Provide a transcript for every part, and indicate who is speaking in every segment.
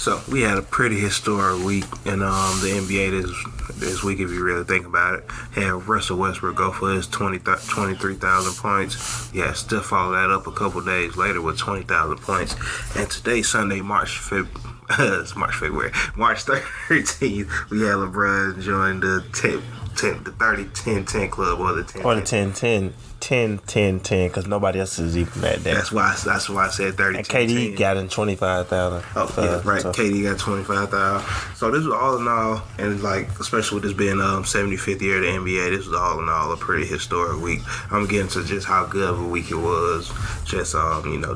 Speaker 1: So we had a pretty historic week in the NBA this week, if you really think about it. Had Russell Westbrook go for his 23,000 points. Yeah, still follow that up a couple days later with 20,000 points. And today, Sunday, March 13th, we had LeBron join the 30-10-10 club, or the 10-10.
Speaker 2: Or the 10-10, because nobody else is even at that.
Speaker 1: That's why I said 30.
Speaker 2: And KD got in 25,000.
Speaker 1: Oh, yeah, right. So. KD got 25,000. So this was all in all, and like especially with this being 75th year of the NBA, this was all in all a pretty historic week. I'm getting to just how good of a week it was, just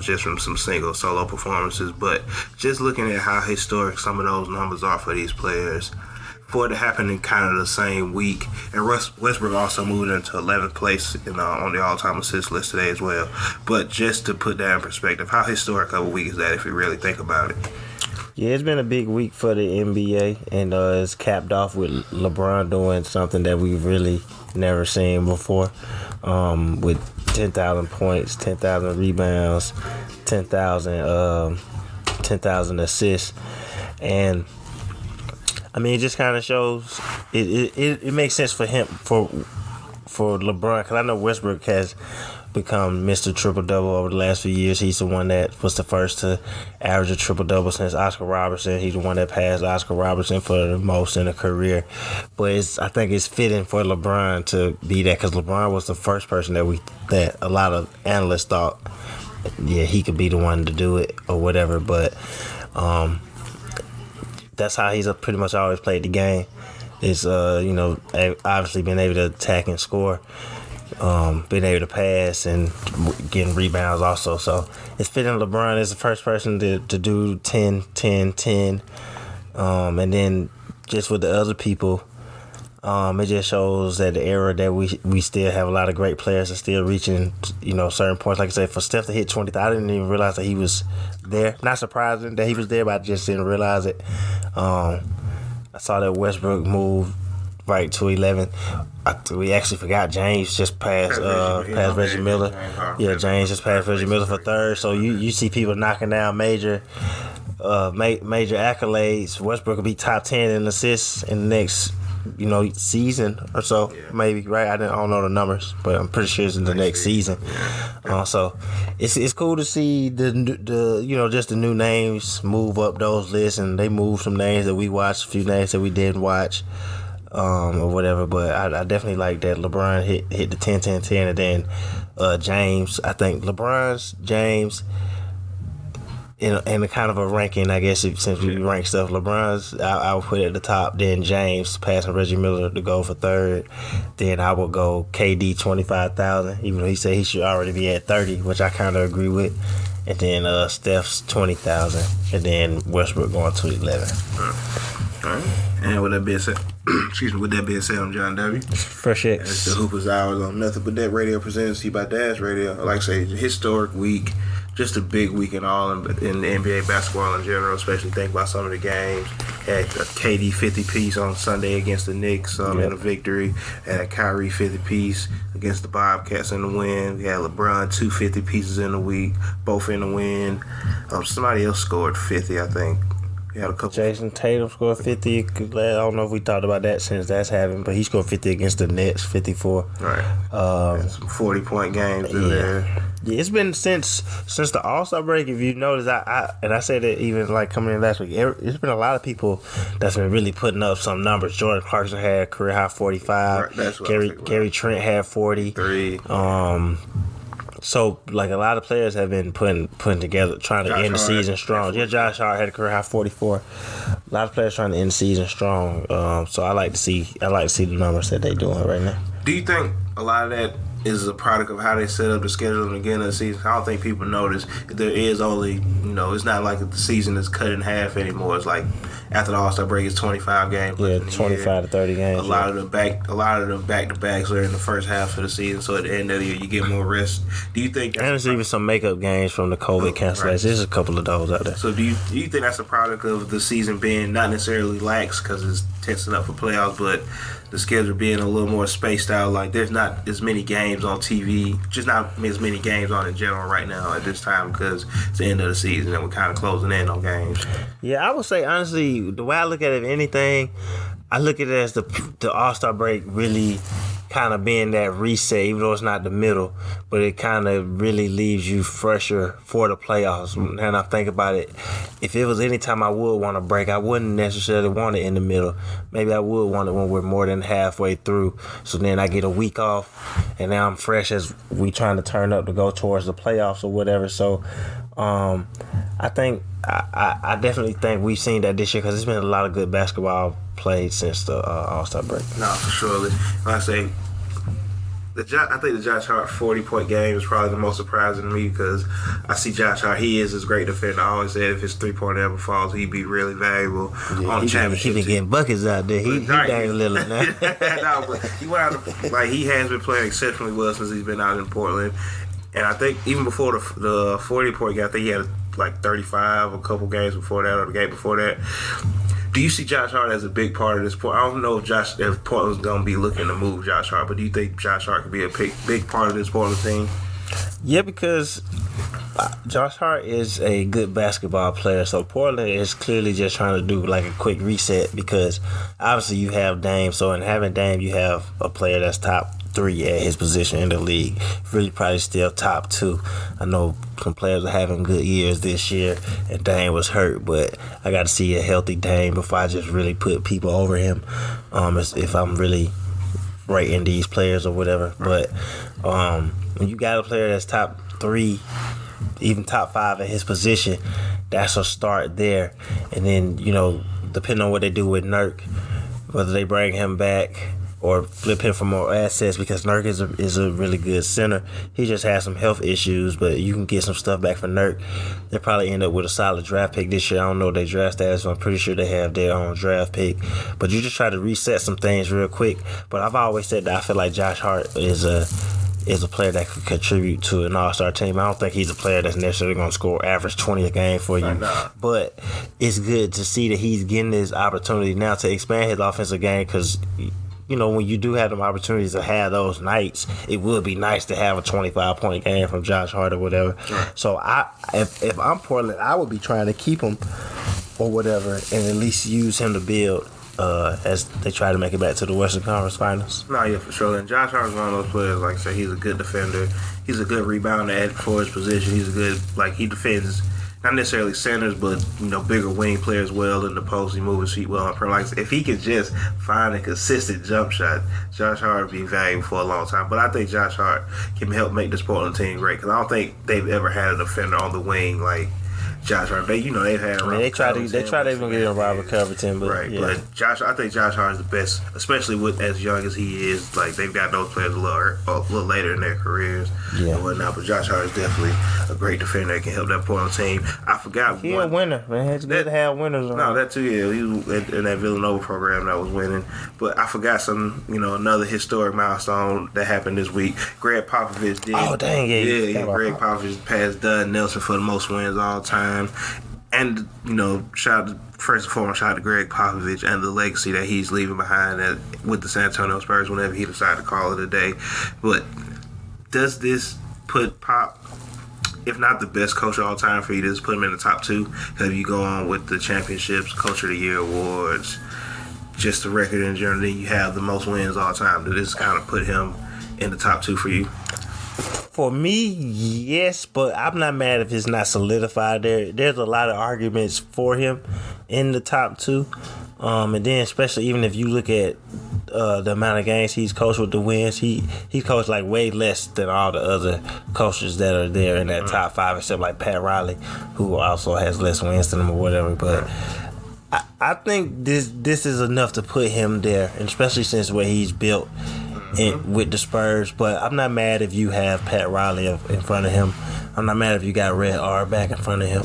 Speaker 1: just from some single solo performances, but just looking at how historic some of those numbers are for these players. For it to happen in kind of the same week. And Westbrook also moved into 11th place on the all-time assist list today as well. But just to put that in perspective, how historic of a week is that if you really think about it?
Speaker 2: Yeah, it's been a big week for the NBA, and it's capped off with LeBron doing something that we've really never seen before, with 10,000 points, 10,000 rebounds, 10,000 assists. And I mean, it just kind of shows it makes sense for him, for LeBron, because I know Westbrook has become Mr. Triple-Double over the last few years. He's the one that was the first to average a triple-double since Oscar Robertson. He's the one that passed Oscar Robertson for the most in a career. But I think it's fitting for LeBron to be that, because LeBron was the first person that a lot of analysts thought, yeah, he could be the one to do it or whatever. But that's how he's pretty much always played the game. Is obviously being able to attack and score, being able to pass and getting rebounds also. So it's fitting LeBron is the first person to do 10-10-10, and then just with the other people, it just shows that the era that we still have a lot of great players are still reaching certain points. Like I said, for Steph to hit 20, I didn't even realize that he was there. Not surprising that he was there, but I just didn't realize it. I saw that Westbrook moved right to 11. We actually forgot James just passed Reggie Miller. Yeah, James just passed Reggie Miller for third. So you see people knocking down major accolades. Westbrook will be top 10 in assists in the next season or so, maybe, right? I don't know the numbers, but I'm pretty sure it's in the next season. So it's cool to see the just the new names move up those lists, and they move some names that we watched, a few names that we didn't watch, or whatever. But I definitely like that LeBron hit the 10-10-10, and then James. I think James. In a kind of a ranking, I guess, since we rank stuff, LeBron's I would put at the top, then James passing Reggie Miller to go for third, then I would go KD 25,000, even though he said he should already be at 30, which I kind of agree with, and then Steph's 20,000, and then Westbrook going to 11.
Speaker 1: All right. And with that being said, I'm John W.
Speaker 2: Fresh X.
Speaker 1: It's the Hoopers Hours on Nothing But That Radio presents to you by Dash Radio. Like I say, historic week. Just a big week in the NBA basketball in general, especially think about some of the games. Had a KD 50-piece on Sunday against the Knicks in a victory. Had a Kyrie 50-piece against the Bobcats in the win. We had LeBron 2 50-pieces in the week, both in the win. Somebody else scored 50, I think. We had a couple.
Speaker 2: Jason Tatum scored 50. I don't know if we talked about that since that's happened, but he scored 50 against the Nets, 54.
Speaker 1: Right. Some 40-point games in there.
Speaker 2: Yeah, it's been since the All-Star break. If you notice, I said it even like coming in last week. It's been a lot of people that's been really putting up some numbers. Jordan Clarkson had a career high 45. Right, that's what Gary Trent had 40.
Speaker 1: 3.
Speaker 2: So like a lot of players have been putting together, trying to end the season strong. Yeah, Josh Hart had a career high 44. A lot of players trying to end the season strong. So I like to see the numbers that they doing right now.
Speaker 1: Do you think a lot of that is a product of how they set up the schedule in the beginning of the season? I don't think people notice. There is only, it's not like the season is cut in half anymore. It's like after the All-Star break, it's 25 games.
Speaker 2: Yeah, 25 to 30 games.
Speaker 1: A lot of them back-to-backs are in the first half of the season, so at the end of the year, you get more rest. Do you think that's...
Speaker 2: And there's even some makeup games from the COVID cancellations. Right. There's a couple of those out there.
Speaker 1: So do you think that's a product of the season being not necessarily lax because it's tensing up for playoffs, but the schedule being a little more spaced out. Like there's not as many games on TV, just not as many games on in general right now at this time because it's the end of the season and we're kind of closing in on games.
Speaker 2: Yeah, I would say honestly, the way I look at it, if anything, I look at it as the All-Star break really kind of being that reset, even though it's not the middle, but it kind of really leaves you fresher for the playoffs. And I think about it, if it was any time I would want a break, I wouldn't necessarily want it in the middle. Maybe I would want it when we're more than halfway through. So then I get a week off, and now I'm fresh as we trying to turn up to go towards the playoffs or whatever. So I think I definitely think we've seen that this year because there's been a lot of good basketball played since the All-Star break.
Speaker 1: No, for sure. Like I say, I think the Josh Hart 40-point game is probably the most surprising to me because I see Josh Hart. He is this great defender. I always said if his 3-pointer ever falls, he'd be really valuable on the championship.
Speaker 2: He been getting buckets out there. He dang little now.
Speaker 1: No, but he went out he has been playing exceptionally well since he's been out in Portland. And I think even before the 40-point game, I think he had like 35 a couple games before that or the game before that. Do you see Josh Hart as a big part of this point? I don't know if Portland's going to be looking to move Josh Hart, but do you think Josh Hart could be a big part of this Portland team?
Speaker 2: Yeah, because Josh Hart is a good basketball player, so Portland is clearly just trying to do like a quick reset because obviously you have Dame, so in having Dame, you have a player that's top 3 at his position in the league. Really probably still top 2. I know some players are having good years this year, and Dame was hurt, but I got to see a healthy Dame before I just really put people over him if I'm really rating these players or whatever. But when you got a player that's top 3, even top 5 at his position, that's a start there. And then, depending on what they do with Nurk, whether they bring him back or flip him for more assets because Nurk is a really good center. He just has some health issues, but you can get some stuff back for Nurk. They'll probably end up with a solid draft pick this year. I don't know their draft status, so I'm pretty sure they have their own draft pick. But you just try to reset some things real quick. But I've always said that I feel like Josh Hart is a player that could contribute to an all-star team. I don't think he's a player that's necessarily going to score average 20 a game for you. But it's good to see that he's getting this opportunity now to expand his offensive game because when you do have them opportunities to have those nights, it would be nice to have a 25-point game from Josh Hart or whatever. Right. So if I'm Portland, I would be trying to keep him or whatever and at least use him to build as they try to make it back to the Western Conference Finals.
Speaker 1: No, yeah, for sure. And Josh Hart is one of those players, like I said, he's a good defender. He's a good rebounder for his position. He's a good, he defends not necessarily centers, but bigger wing player as well in the post. He moves his feet well. Like if he could just find a consistent jump shot, Josh Hart would be valuable for a long time. But I think Josh Hart can help make this Portland team great because I don't think they've ever had a defender on the wing like Josh Hart. They've had.
Speaker 2: They try to even get in Robert Covington, but
Speaker 1: right.
Speaker 2: Yeah.
Speaker 1: But I think Josh Hart is the best, especially with as young as he is. Like they've got those players a little later in their careers and whatnot. But Josh Hart is definitely a great defender that can help that Portland team. I forgot.
Speaker 2: He's a winner, man. It's good to have winners.
Speaker 1: No, that too. Yeah, he was in that Villanova program that was winning. But I forgot another historic milestone that happened this week. Greg Popovich did.
Speaker 2: Oh dang
Speaker 1: yeah. Greg Popovich passed Doug Nelson for the most wins all time. And, first and foremost, shout out to Greg Popovich and the legacy that he's leaving behind with the San Antonio Spurs whenever he decided to call it a day. But does this put Pop, if not the best coach of all time for you, does put him in the top 2? Have you go on with the championships, Coach of the Year awards, just the record in general, then you have the most wins all time. Does this kind of put him in the top 2 for you?
Speaker 2: For me, yes, but I'm not mad if it's not solidified. There's a lot of arguments for him in the top 2. And then especially even if you look at the amount of games he's coached with the wins, he coached like way less than all the other coaches that are there in that top 5, except like Pat Riley, who also has less wins than him or whatever. But I think this is enough to put him there, and especially since where he's built with the Spurs. But I'm not mad if you have Pat Riley in front of him. I'm not mad if you got Red R back in front of him.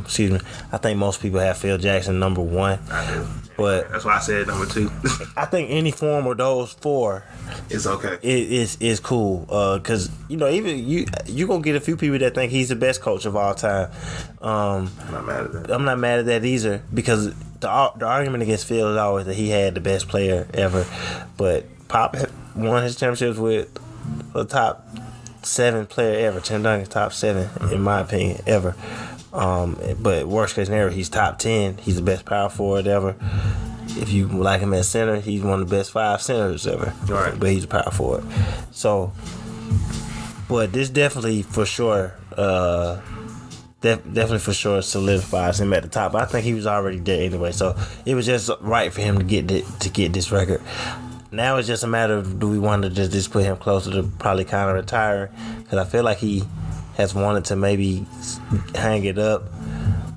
Speaker 2: Excuse me. I think most people have Phil Jackson number 1.
Speaker 1: I do.
Speaker 2: But
Speaker 1: that's why I said number 2.
Speaker 2: I think any form of those 4
Speaker 1: is okay.
Speaker 2: Is cool. Cause even you gonna get a few people that think he's the best coach of all time.
Speaker 1: I'm not mad at that.
Speaker 2: I'm not mad at that either because the argument against Phil is always that he had the best player ever, but Pop won his championships with a top 7 player ever. Tim Duncan's top 7 in my opinion ever. But worst case scenario, he's top 10. He's the best power forward ever. If you like him at center, he's one of the best 5 centers ever.
Speaker 1: Right.
Speaker 2: But he's a power forward. So, but this definitely for sure, definitely for sure solidifies him at the top. I think he was already there anyway. So it was just right for him to get this record. Now it's just a matter of, do we want to just put him closer to probably kind of retiring? Because I feel like he has wanted to maybe hang it up,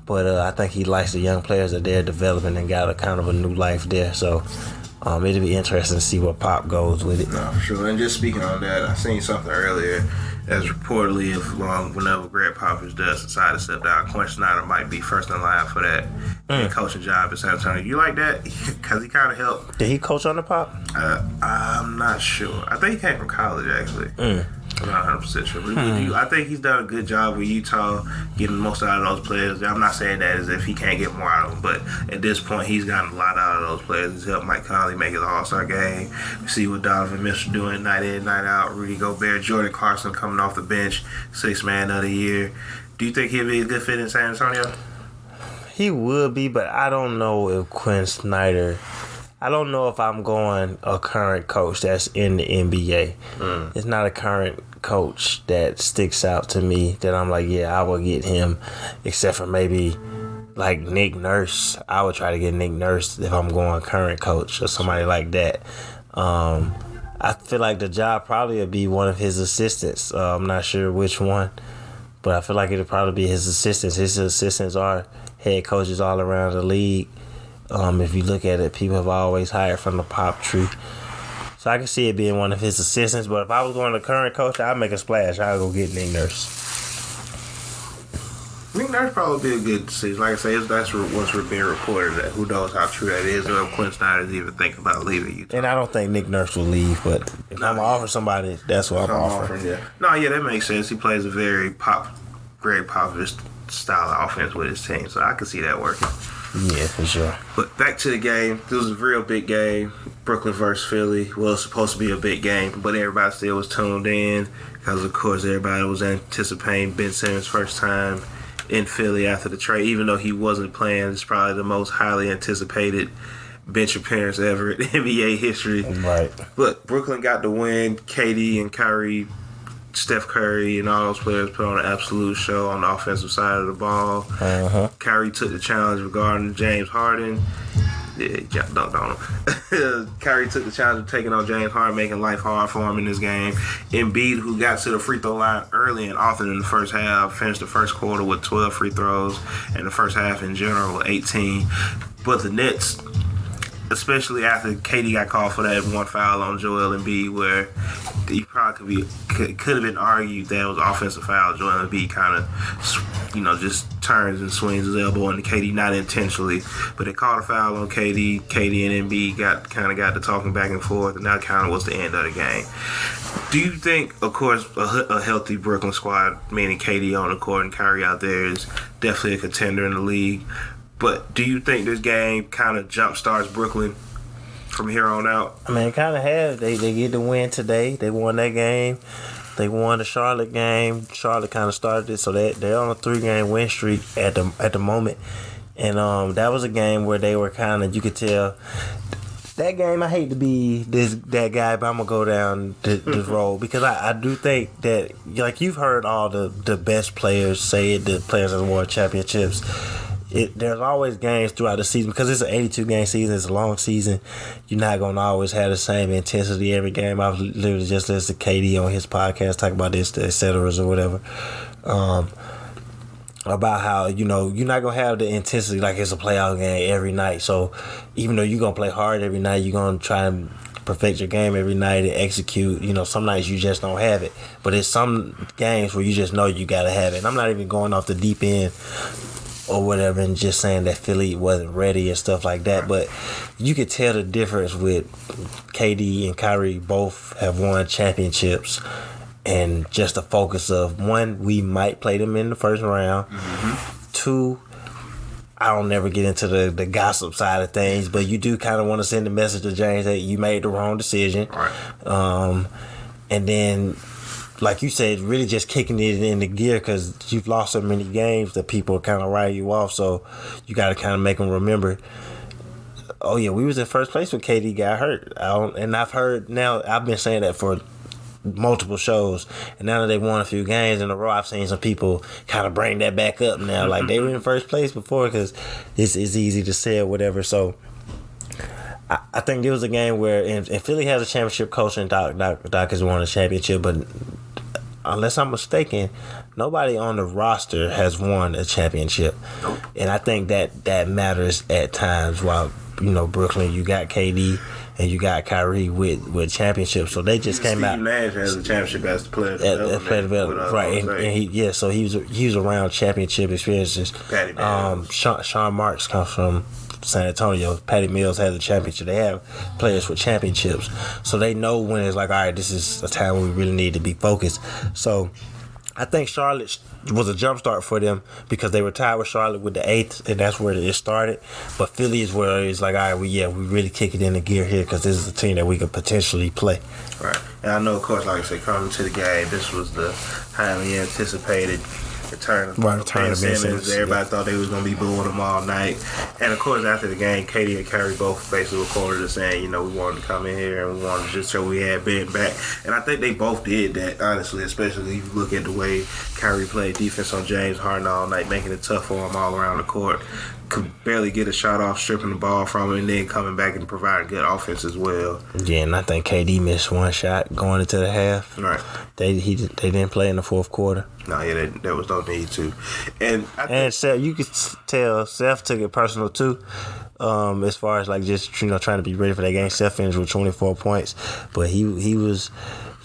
Speaker 2: but I think he likes the young players that they're developing and got a kind of a new life there. So it'll be interesting to see where Pop goes with it.
Speaker 1: No, for sure. And just speaking on that, I seen something earlier as reportedly whenever Greg Popovich does decide to step down, Quinn Snyder might be first in line for that coaching job at San Antonio. You like that? Because he kind of helped.
Speaker 2: Did he coach on the Pop?
Speaker 1: I'm not sure. I think he came from college, actually. I'm not 100% sure. But I think he's done a good job with Utah getting most out of those players. I'm not saying that as if he can't get more out of them, but at this point, he's gotten a lot out of those players. He's helped Mike Conley make his All-Star game. You see what Donovan Mitchell doing night in, night out. Rudy Gobert, Jordan Clarkson coming off the bench, 6th man of the year. Do you think he'll be a good fit in San Antonio?
Speaker 2: He would be, but I don't know if Quinn Snyder... I don't know if I'm going a current coach that's in the NBA. It's not a current coach that sticks out to me that I'm like, yeah, I will get him, except for maybe like Nick Nurse. I would try to get Nick Nurse if I'm going current coach or somebody like that. I feel like the job probably would be one of his assistants. I'm not sure which one, but I feel like it'll probably be his assistants. His assistants are head coaches all around the league. If you look at it, people have always hired from the Pop tree. So I can see it being one of his assistants. But if I was going to current coach, I'd make a splash. I'd go get Nick Nurse.
Speaker 1: Nick Nurse probably be a good decision. Like I say, that's what's being reported. That who knows how true that is, or if Quinn Snyder's even thinking about leaving Utah.
Speaker 2: And I don't think Nick Nurse will leave. But if I'm offering somebody, that's what I'm offering.
Speaker 1: Yeah. No, yeah, that makes sense. He plays a very Greg Popovich style of offense with his team, so I can see that working.
Speaker 2: Yeah, for sure.
Speaker 1: But back to the game. This was a real big game. Brooklyn versus Philly. Well, it's supposed to be a big game, but everybody still was tuned in because, of course, everybody was anticipating Ben Simmons' first time in Philly after the trade. Even though he wasn't playing, it's probably the most highly anticipated bench appearance ever in NBA history.
Speaker 2: Right.
Speaker 1: But Brooklyn got the win. KD and Kyrie, Steph Curry and all those players put on an absolute show on the offensive side of the ball. Kyrie took the challenge regarding James Harden. Yeah, dunked on him. Kyrie took the challenge of taking on James Harden, making life hard for him in this game. Embiid, who got to the free throw line early and often in the first half, finished the first quarter with 12 free throws, and the first half in general with 18. But the Nets, especially after KD got called for that one foul on Joel Embiid, where he probably could have been argued that it was offensive foul. Joel Embiid kind of, just turns and swings his elbow into KD, not intentionally, but they called a foul on KD. KD and Embiid got to talking back and forth, and that kind of was the end of the game. Do you think, of course, a healthy Brooklyn squad, meaning KD on the court and Kyrie out there, is definitely a contender in the league? But do you think this game kind of jumpstarts Brooklyn from here on out?
Speaker 2: I mean, it kind of has. They get the win today. They won that game. They won the Charlotte game. Charlotte kind of started it, so they're on a 3-game win streak at the moment. And that was a game where they were kind of, you could tell, that game, I hate to be that guy, but I'm going to go down this road because I do think that, like you've heard all the best players say it, the players that won championships. There's always games throughout the season because it's an 82-game season. It's a long season. You're not going to always have the same intensity every game. I was literally just listening to KD on his podcast talk about this, et cetera, or whatever, about how, you're not going to have the intensity like it's a playoff game every night. So even though you're going to play hard every night, you're going to try and perfect your game every night and execute. Some nights you just don't have it. But it's some games where you just know you got to have it. And I'm not even going off the deep end or whatever and just saying that Philly wasn't ready and stuff like that, but you could tell the difference with KD and Kyrie both have won championships, and just the focus of, one, we might play them in the first round, 2, I don't never get into the gossip side of things, but you do kind of want to send a message to James that you made the wrong decision.
Speaker 1: Right.
Speaker 2: And then, like you said, really just kicking it into gear because you've lost so many games that people are kind of writing you off. So you got to kind of make them remember, oh yeah, we was in first place when KD got hurt. And I've heard now, I've been saying that for multiple shows, and now that they won a few games in a row, I've seen some people kind of bring that back up now. Like they were in first place before because it's easy to say or whatever. So I think there was a game where and Philly has a championship coach and Doc has won a championship, but unless I'm mistaken, nobody on the roster has won a championship.
Speaker 1: Nope.
Speaker 2: And I think that matters at times. While Brooklyn, you got KD and you got Kyrie with championships, so they just came out.
Speaker 1: Steve Nash has a championship as the player
Speaker 2: development, right? And so he was around championship experiences.
Speaker 1: Patty Mills.
Speaker 2: Sean Marks comes from San Antonio. Patty Mills has a championship. They have players with championships, so they know when it's like, all right, this is a time we really need to be focused. So I think Charlotte was a jump start for them because they were tied with Charlotte with the 8th, and that's where it started. But Philly is where it's like, all right, we really kick it into gear here because this is a team that we could potentially play.
Speaker 1: Right. And I know, of course, like I said, coming to the game, this was the highly anticipated return of Ben Simmons. Everybody thought they was going to be booing him all night. And, of course, after the game, Katie and Kyrie both basically recorded us saying, we wanted to come in here and we wanted to just show we had Ben back. And I think they both did that, honestly, especially if you look at the way Kyrie played defense on James Harden all night, making it tough for him all around the court. Could barely get a shot off, stripping the ball from him, and then coming back and providing good offense as well.
Speaker 2: Yeah, and I think KD missed one shot going into the half.
Speaker 1: Right.
Speaker 2: They didn't play in the fourth quarter.
Speaker 1: No, yeah, there was no need to.
Speaker 2: And Seth, you could tell Seth took it personal too. As far as like just trying to be ready for that game. Seth finished with 24 points, but he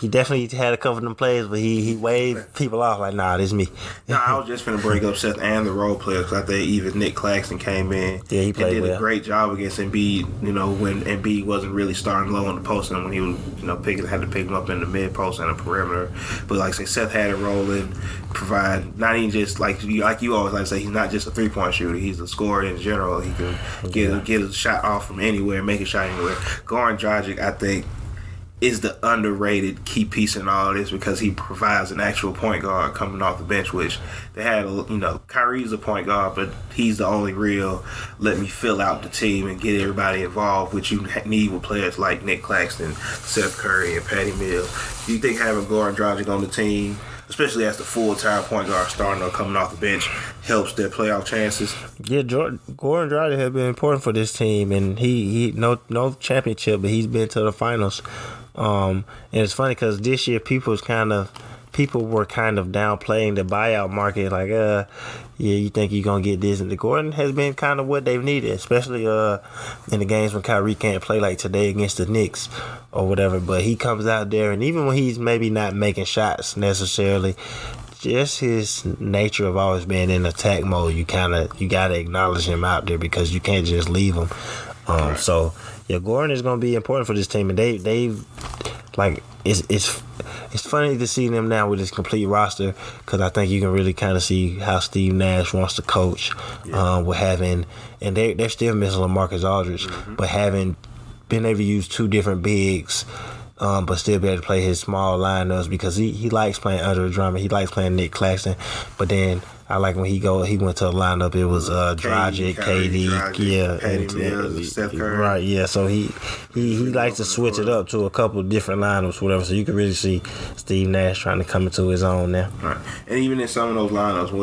Speaker 2: definitely had a couple of them plays, but he waved people off like, nah, this is me.
Speaker 1: No, I was just finna bring up Seth and the role players because I think even Nick Claxton came in.
Speaker 2: Yeah, he played
Speaker 1: and did
Speaker 2: well.
Speaker 1: a great job against Embiid. When Embiid wasn't really starting low on the post, and when he was had to pick him up in the mid post and the perimeter. But like I say, Seth had a role in provide not even just like you always like to say, he's not just a 3-point shooter. He's a scorer in general. He can get a shot off from anywhere, make a shot anywhere. Goran Dragic, I think, is the underrated key piece in all of this because he provides an actual point guard coming off the bench, which they had, Kyrie's a point guard, but he's the only real let me fill out the team and get everybody involved, which you need with players like Nick Claxton, Seth Curry, and Patty Mills. Do you think having Goran Dragic on the team, especially as the full-time point guard starting or coming off the bench, helps their playoff chances?
Speaker 2: Yeah, Goran Dragic has been important for this team, and he no championship, but he's been to the finals. And it's funny because this year people were kind of downplaying the buyout market, like, you think you're gonna get this, and the Gordon has been kind of what they've needed, especially in the games when Kyrie can't play, like today against the Knicks or whatever. But he comes out there, and even when he's maybe not making shots necessarily, just his nature of always being in attack mode, you gotta acknowledge him out there because you can't just leave him.
Speaker 1: Right.
Speaker 2: So yeah, Gordon is gonna be important for this team, and they've like it's funny to see them now with this complete roster because I think you can really kind of see how Steve Nash wants to coach. With having, and they're still missing LaMarcus Aldridge, but having been able to use two different bigs. But still be able to play his small lineups because he likes playing Andre Drummond. He likes playing Nick Claxton. But then I like when he went to a lineup. It was Dragic, KD,
Speaker 1: Patty Mills, Steph Curry.
Speaker 2: Right, yeah. So he likes to switch it up to a couple of different lineups, whatever. So you can really see Steve Nash trying to come into his own now.
Speaker 1: Right, and even in some of those lineups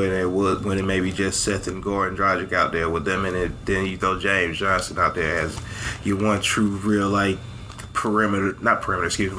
Speaker 1: when it may be just Seth and Goran Dragic out there with them in it, then you throw James Johnson out there as your one true real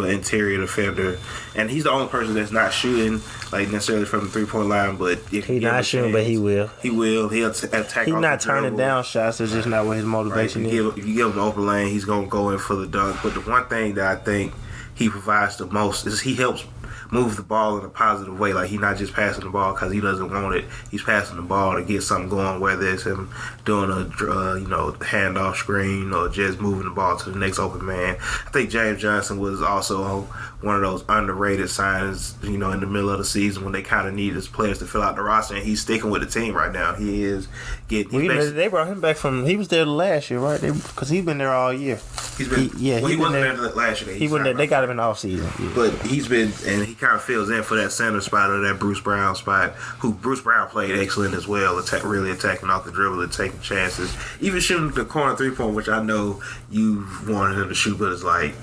Speaker 1: interior defender, and he's the only person that's not shooting like necessarily from the 3-point line. But if
Speaker 2: he's not shooting, but he will.
Speaker 1: He'll attack.
Speaker 2: He's not turning down shots. It's just not what his motivation is.
Speaker 1: If you give him the open lane, he's gonna go in for the dunk. But the one thing that I think he provides the most is he helps move the ball in a positive way. Like, he's not just passing the ball because he doesn't want it. He's passing the ball to get something going, whether it's him doing a handoff screen or just moving the ball to the next open man. I think James Johnson was also one of those underrated signings, in the middle of the season when they kind of needed his players to fill out the roster, and he's sticking with the team right now. He is getting.
Speaker 2: They brought him back from. He was there last year, right? Because he's been there all year.
Speaker 1: He wasn't there last year.
Speaker 2: He wasn't there. They got him in the offseason. Yeah.
Speaker 1: But he's been, and he kind of fills in for that center spot or that Bruce Brown spot, who Bruce Brown played excellent as well, really attacking off the dribble and taking chances. Even shooting the corner 3-point, which I know you wanted him to shoot, but it's like,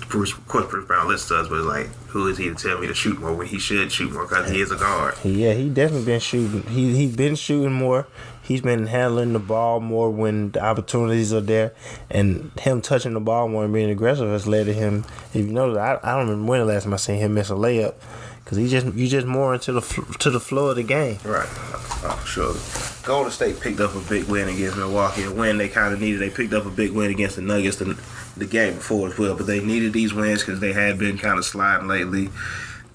Speaker 1: Bruce Brown lists us, but it's like, who is he to tell me to shoot more when he should shoot more because he is a guard?
Speaker 2: Yeah, he definitely been shooting. He's been shooting more. He's been handling the ball more when the opportunities are there, and him touching the ball more and being aggressive has led to him. If you notice, I don't remember when the last time I seen him miss a layup, because you just more into the flow of the game.
Speaker 1: Right. Oh, sure. Golden State picked up a big win against Milwaukee, a win they kind of needed. They picked up a big win against the Nuggets the game before as well, but they needed these wins because they had been kind of sliding lately.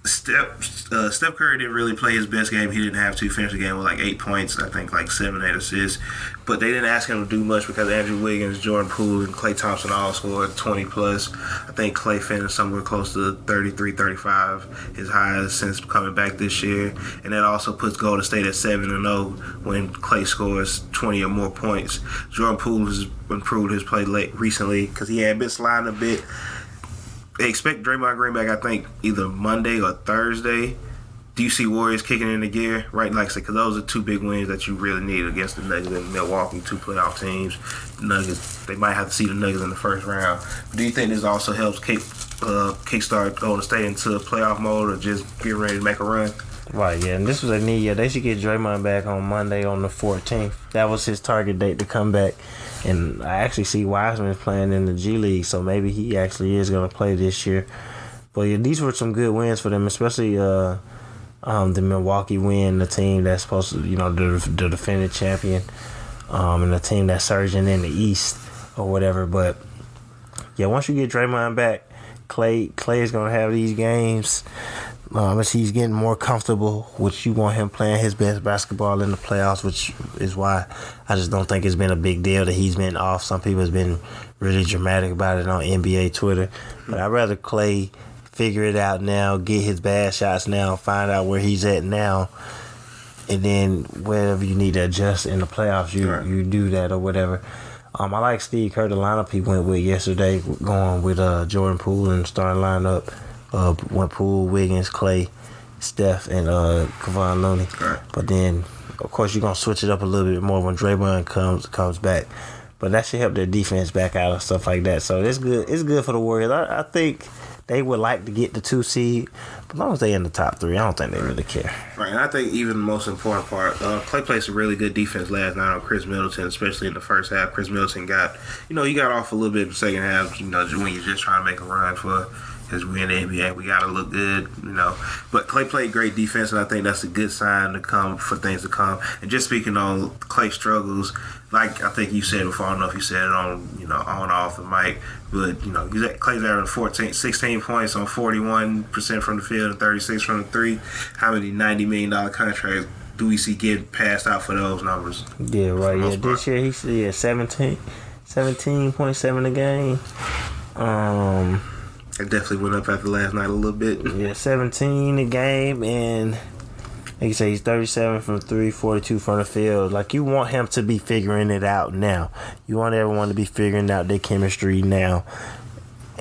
Speaker 1: Steph Curry didn't really play his best game. He didn't have to finish the game with like 8 points, I think like 7, 8 assists. But they didn't ask him to do much because Andrew Wiggins, Jordan Poole, and Klay Thompson all scored 20 plus. I think Klay finished somewhere close to 33, 35, his highest since coming back this year. And that also puts Golden State at 7-0 when Klay scores 20 or more points. Jordan Poole has improved his play recently because he had been sliding a bit. They expect Draymond Green back, I think, either Monday or Thursday. Do you see Warriors kicking in the gear? Right, like I said, because those are 2 big wins that you really need against the Nuggets and Milwaukee, 2 playoff teams. The Nuggets, they might have to see the Nuggets in the first round. But do you think this also helps kickstart Golden State into playoff mode or just get ready to make a run?
Speaker 2: Right, yeah, and this was a need. Yeah, they should get Draymond back on Monday on the 14th. That was his target date to come back. And I actually see Wiseman playing in the G League, so maybe he actually is going to play this year. But yeah, these were some good wins for them, especially the Milwaukee win, the team that's supposed to, the defending champion, and the team that's surging in the East or whatever. But yeah, once you get Draymond back, Clay is going to have these games. As he's getting more comfortable, which you want him playing his best basketball in the playoffs, which is why I just don't think it's been a big deal that he's been off. Some people have been really dramatic about it on NBA Twitter. But I'd rather Clay figure it out now, get his bad shots now, find out where he's at now, and then wherever you need to adjust in the playoffs, you do that or whatever. I like Steve Kerr, the lineup he went with yesterday, going with Jordan Poole in the starting lineup. Went Poole, Wiggins, Klay, Steph, and Kevon Looney.
Speaker 1: Right.
Speaker 2: But then, of course, you're going to switch it up a little bit more when Draymond comes back. But that should help their defense back out and stuff like that. So it's good. It's good for the Warriors. I think they would like to get the 2 seed, but as long as they in the top 3, I don't think they really care.
Speaker 1: Right, and I think even the most important part, Klay played some really good defense last night on Chris Middleton, especially in the first half. Chris Middleton got off a little bit in the second half, when you're just trying to make a run for his win in the NBA. We got to look good, But Klay played great defense, and I think that's a good sign to come for things to come. And just speaking on Klay struggles, like I think you said before, I don't know if you said it on, on or off the mic, but, Klay's averaging 16 points on 41% from the field and 36 from the 3. How many $90 million contracts do we see getting passed out for those numbers?
Speaker 2: Yeah, right. Yeah, this year he's 17.7 a game.
Speaker 1: It definitely went up after last night a little bit.
Speaker 2: Yeah, 17 a game, and like you say, he's 37 from 3, 42 from the field. Like, you want him to be figuring it out now. You want everyone to be figuring out their chemistry now.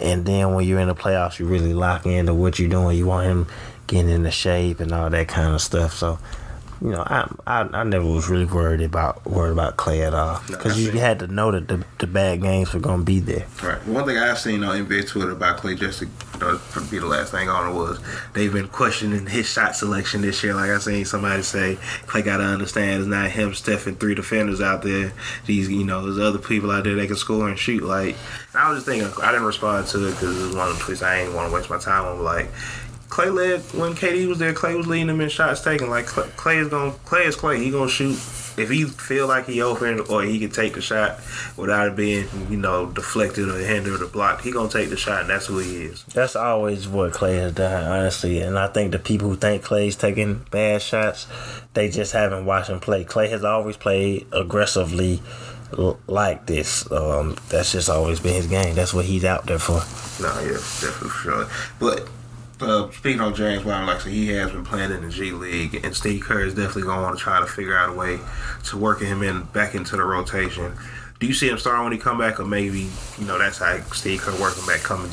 Speaker 2: And then when you're in the playoffs, you really lock into what you're doing. You want him getting into shape and all that kind of stuff. So, I never was really worried about Klay at all, because you had to know that the bad games were going to be there.
Speaker 1: Right. One thing I've seen on NBA Twitter about Klay, just to be the last thing on it, was they've been questioning his shot selection this year. Like I seen somebody say, Klay got to understand it's not him, Steph, and 3 defenders out there. There's other people out there that can score and shoot. Like, I was just thinking, I didn't respond to it because it was one of the tweets I ain't want to waste my time on. Like, Klay led when KD was there. Klay was leading them in shots taken. Like, Klay is Klay. He gonna shoot if he feel like he open or he can take the shot without it being, deflected or hindered or blocked, he gonna take the shot, and that's who he is.
Speaker 2: That's always what Clay has done, honestly. And I think the people who think Clay's taking bad shots, they just haven't watched him play. Clay has always played aggressively like this. That's just always been his game. That's what he's out there for.
Speaker 1: No, yeah, definitely for sure. But speaking on James Brown, like I said, he has been playing in the G League, and Steve Kerr is definitely going to want to try to figure out a way to working him back into the rotation. Do you see him starting when he come back, or maybe that's how Steve Kerr working back, coming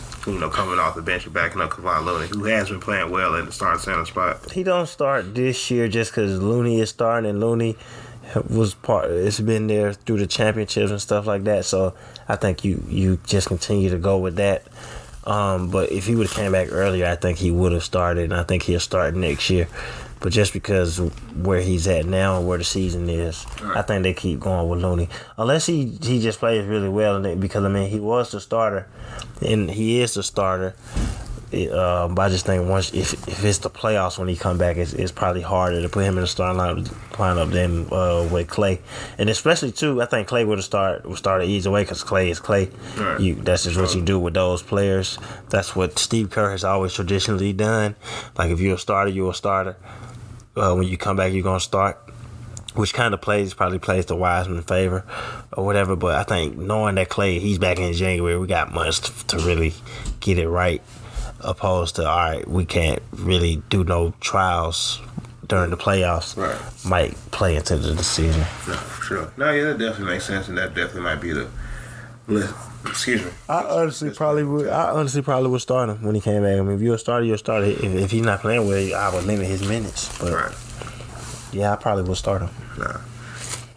Speaker 1: off the bench and backing up Kevon Looney, who has been playing well in the starting center spot?
Speaker 2: He don't start this year just because Looney is starting, and Looney was part. It's been there through the championships and stuff like that. So I think you just continue to go with that. But if he would have came back earlier, I think he would have started, and I think he'll start next year. But just because where he's at now and where the season is, right, I think they keep going with Looney. Unless he just plays really well, because, he was the starter, and he is the starter. But I just think once if it's the playoffs when he come back, it's probably harder to put him in the starting lineup than with Clay, and especially too, I think Clay would started either way because Clay is Clay. Right. That's just what you do with those players. That's what Steve Kerr has always traditionally done. Like if you're a starter, you're a starter. When you come back, you're gonna start. Which kind of probably plays the Wiseman favor or whatever. But I think knowing that Clay, he's back in January, we got months to really get it right. Opposed to, all right, we can't really do no trials during the playoffs.
Speaker 1: Right.
Speaker 2: Might play into the decision.
Speaker 1: No, for sure. No, yeah, that definitely makes sense, and that definitely might be the list. Excuse me.
Speaker 2: I honestly probably would start him when he came back. If you're a starter, you're a starter. If he's not playing well, I would limit his minutes. But right. Yeah, I probably would start him.
Speaker 1: Nah.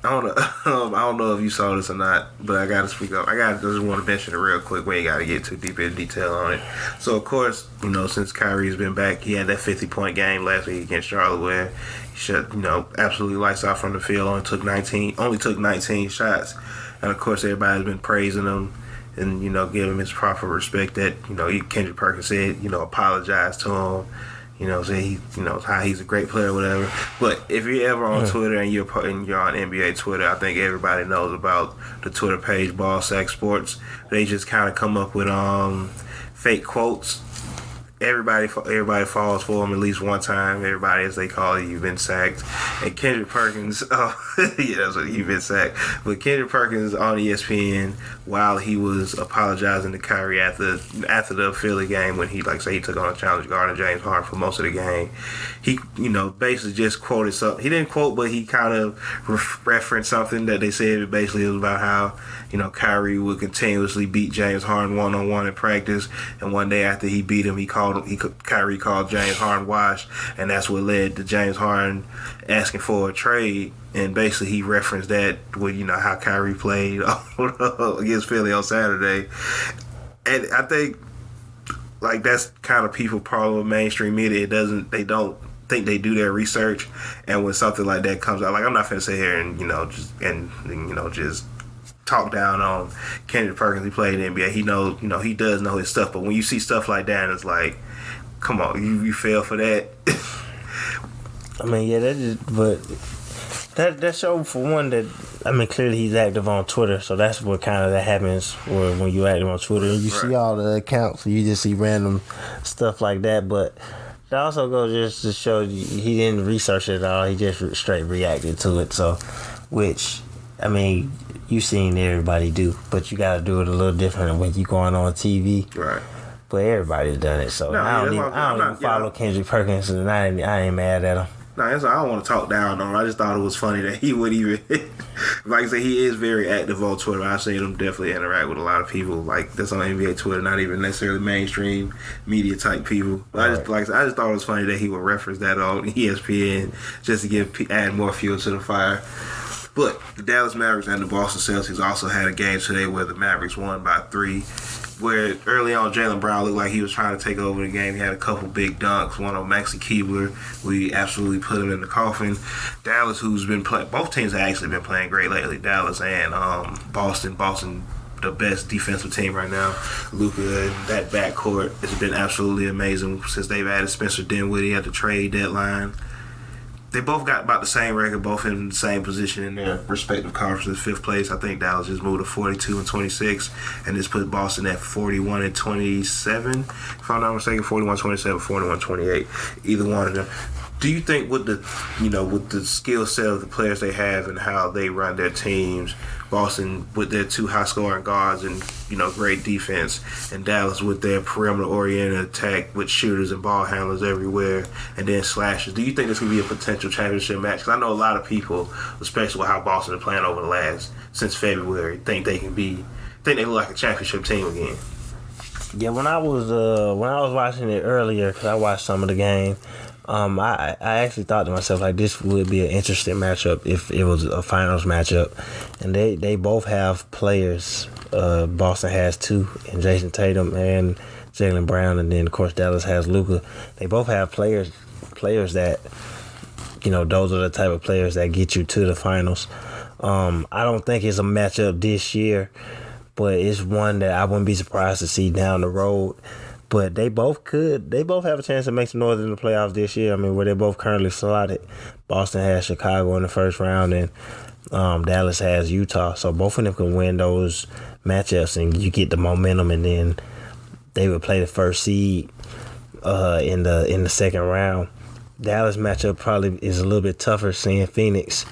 Speaker 1: I don't know if you saw this or not, but I gotta speak up. Just want to mention it real quick. We ain't gotta get too deep in detail on it. So of course, since Kyrie's been back, he had that 50-point game last week against Charlotte where he shot, absolutely lights out from the field. Only took 19 shots, and of course everybody's been praising him and give him his proper respect. That Kendrick Perkins said apologized to him. Say how he's a great player, or whatever. But if you're ever on Twitter and you're on NBA Twitter, I think everybody knows about the Twitter page Ball Sack Sports. They just kind of come up with fake quotes. Everybody falls for him at least one time. Everybody, as they call it, you've been sacked. And Kendrick Perkins, yeah, that's what you've been sacked. But Kendrick Perkins on ESPN, while he was apologizing to Kyrie after the Philly game when he took on a challenge guarding James Harden for most of the game, he basically just quoted something. He didn't quote, but he kind of referenced something that they said. Basically, it was about how Kyrie would continuously beat James Harden one-on-one in practice, and one day after he beat him, Kyrie called James Harden washed, and that's what led to James Harden asking for a trade. And basically, he referenced that with how Kyrie played against Philly on Saturday, and I think that's kind of people problem with mainstream media. They don't think they do their research, and when something like that comes out, I'm not finna sit here and just talk down on Kendrick Perkins. He played in the NBA. He knows, he does know his stuff. But when you see stuff like that, it's like, come on, you fell for that.
Speaker 2: That show for one that clearly he's active on Twitter, so that's what kind of that happens when you active on Twitter and you see all the accounts, you just see random stuff like that. But that also goes just to show you, he didn't research it at all. He just straight reacted to it. So, which you've seen everybody do, but you got to do it a little different when you going on TV. Right. But everybody's done it, so I don't even follow Kendrick Perkins, and I ain't mad at him.
Speaker 1: No, I don't want to talk down on him. I just thought it was funny that he would even, like I said, he is very active on Twitter. I've seen him definitely interact with a lot of people that's on NBA Twitter, not even necessarily mainstream media type people. But I just thought it was funny that he would reference that on ESPN just to add more fuel to the fire. But the Dallas Mavericks and the Boston Celtics also had a game today where the Mavericks won by 3. Where early on Jaylen Brown looked like he was trying to take over the game. He had a couple big dunks. One on Maxi Keebler. We absolutely put him in the coffin. Dallas, who's been playing, both teams have actually been playing great lately. Dallas and Boston. Boston, the best defensive team right now. Luka and that backcourt has been absolutely amazing since they've added Spencer Dinwiddie at the trade deadline. They both got about the same record, both in the same position in their respective conferences. 5th place. I think Dallas just moved to 42 and 26, and this put Boston at 41 and 27. If I'm not mistaken, 41-27, 41-28. Either one of them. Do you think with the skill set of the players they have and how they run their teams, Boston with their 2 high-scoring guards and great defense, and Dallas with their perimeter-oriented attack with shooters and ball handlers everywhere, and then slashers, do you think this could be a potential championship match? Because I know a lot of people, especially with how Boston is playing over the last since February, think they look like a championship team again.
Speaker 2: Yeah, when I was watching it earlier, because I watched some of the game. I actually thought to myself, like, this would be an interesting matchup if it was a finals matchup. And they both have players. Boston has 2, and Jason Tatum and Jaylen Brown, and then of course Dallas has Luka. They both have players that, those are the type of players that get you to the finals. I don't think it's a matchup this year, but it's one that I wouldn't be surprised to see down the road. But they both have a chance to make some noise in the playoffs this year. I mean, where they're both currently slotted. Boston has Chicago in the first round, and Dallas has Utah. So both of them can win those matchups, and you get the momentum, and then they would play the first seed in the second round. Dallas matchup probably is a little bit tougher, seeing Phoenix.